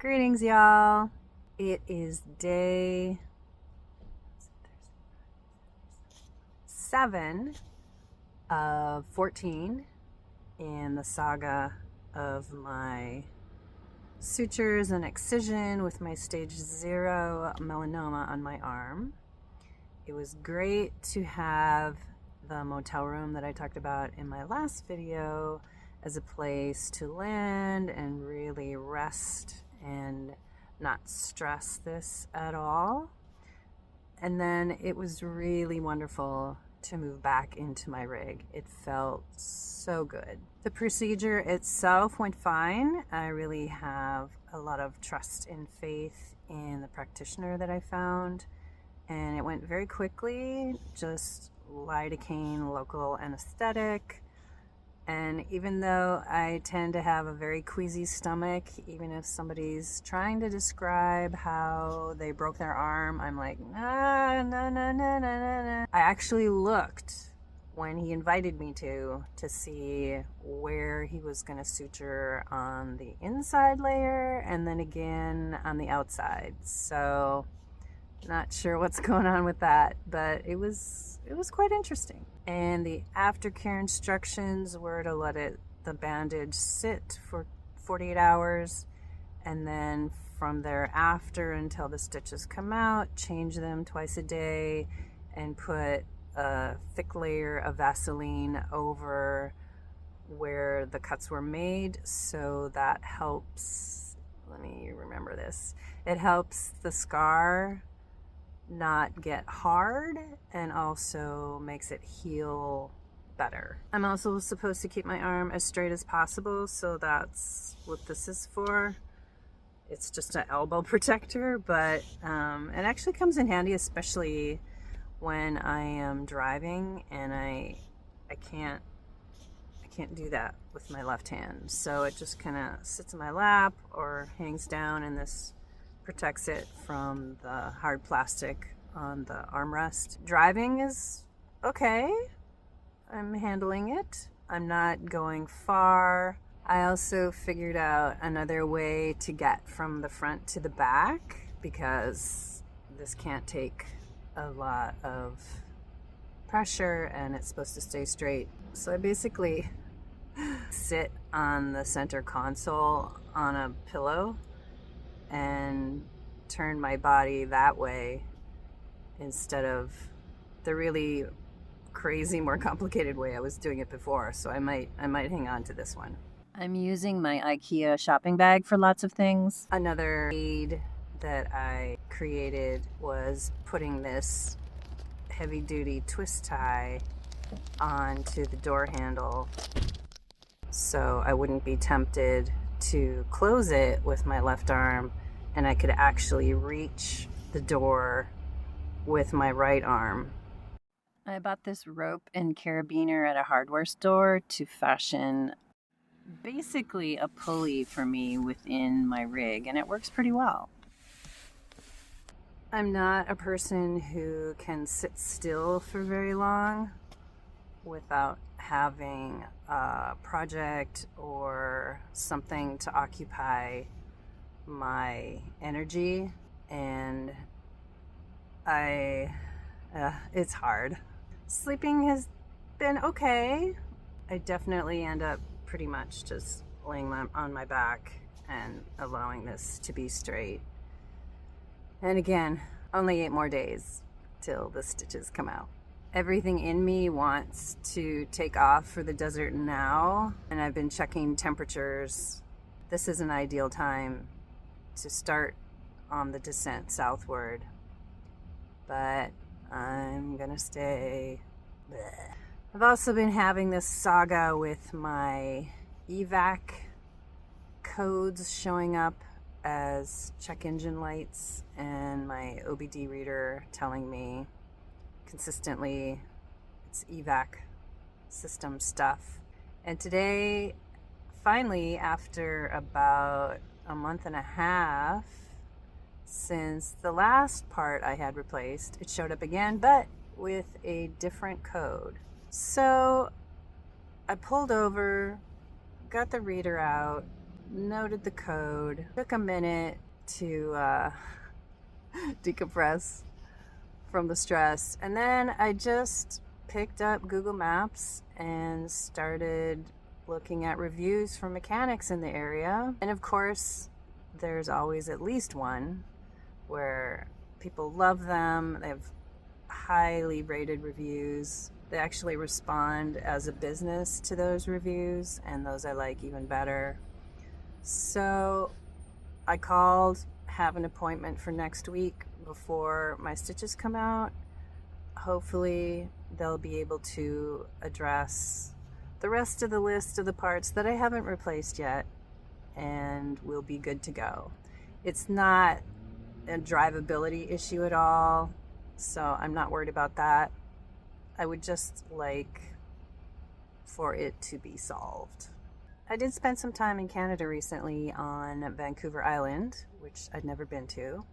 Greetings, y'all. It is day 7 of 14 in the saga of my sutures and excision with my stage 0 melanoma on my arm. It was great to have the motel room that I talked about in my last video as a place to land and really rest and not stress this at all. And then it was really wonderful to move back into my rig. It felt so good. The procedure itself went fine. I really have a lot of trust and faith in the practitioner that I found, and it went very quickly, just lidocaine local anesthetic. And even though I tend to have a very queasy stomach, even if somebody's trying to describe how they broke their arm, I'm like, nah, no, no, no, no, no, no. I actually looked when he invited me to see where he was going to suture on the inside layer and then again on the outside. So not sure what's going on with that, but it was quite interesting. And the aftercare instructions were to let the bandage sit for 48 hours, and then from thereafter until the stitches come out, change them twice a day and put a thick layer of Vaseline over where the cuts were made. So that helps, let me remember this, it helps the scar not get hard and also makes it heal better. I'm also supposed to keep my arm as straight as possible, so that's what this is for. It's just an elbow protector, but it actually comes in handy, especially when I am driving and I can't do that with my left hand. So it just kind of sits in my lap or hangs down, and this protects it from the hard plastic on the armrest. Driving is okay. I'm handling it. I'm not going far. I also figured out another way to get from the front to the back, because this can't take a lot of pressure and it's supposed to stay straight. So I basically sit on the center console on a pillow and turn my body that way instead of the really crazy, more complicated way I was doing it before. So I might hang on to this one. I'm using my IKEA shopping bag for lots of things. Another aid that I created was putting this heavy duty twist tie onto the door handle so I wouldn't be tempted to close it with my left arm, and I could actually reach the door with my right arm. I bought this rope and carabiner at a hardware store to fashion basically a pulley for me within my rig, and it works pretty well. I'm not a person who can sit still for very long without having a project or something to occupy my energy, and it's hard. Sleeping has been okay. I definitely end up pretty much just laying on my back and allowing this to be straight. And again, only 8 more days till the stitches come out. Everything in me wants to take off for the desert now, and I've been checking temperatures. This is an ideal time to start on the descent southward, but I'm gonna stay. Blech. I've also been having this saga with my evac codes showing up as check engine lights and my OBD reader telling me consistently it's evac system stuff. And today, finally, after about a month and a half since the last part I had replaced, it showed up again, but with a different code. So I pulled over, got the reader out, noted the code, took a minute to decompress from the stress, and then I just picked up Google Maps and started looking at reviews from mechanics in the area. And of course, there's always at least one where people love them. They have highly rated reviews. They actually respond as a business to those reviews, and those I like even better. So I called, have an appointment for next week before my stitches come out. Hopefully they'll be able to address the rest of the list of the parts that I haven't replaced yet, and we'll be good to go. It's not a drivability issue at all, so I'm not worried about that. I would just like for it to be solved. I did spend some time in Canada recently on Vancouver Island, which I'd never been to.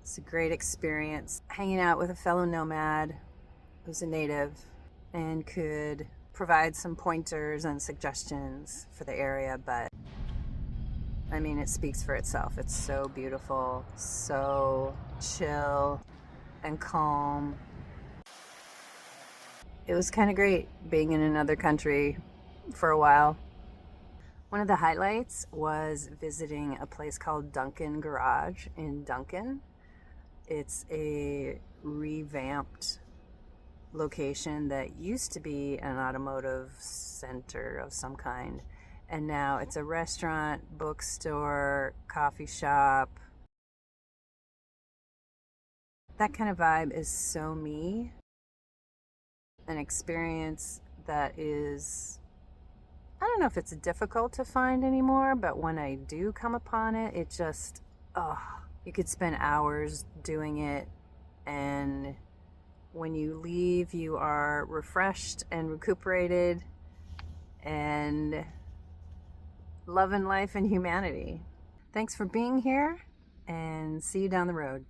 It's a great experience hanging out with a fellow nomad who's a native and could provide some pointers and suggestions for the area, but I mean, it speaks for itself. It's so beautiful, so chill and calm. It was kind of great being in another country for a while. One of the highlights was visiting a place called Duncan Garage in Duncan. It's a revamped location that used to be an automotive center of some kind, and now it's a restaurant, bookstore, coffee shop. That kind of vibe is so me. An experience that is, I don't know if it's difficult to find anymore, but when I do come upon it, it just, you could spend hours doing it, and when you leave, you are refreshed and recuperated and loving life and humanity. Thanks for being here, and see you down the road.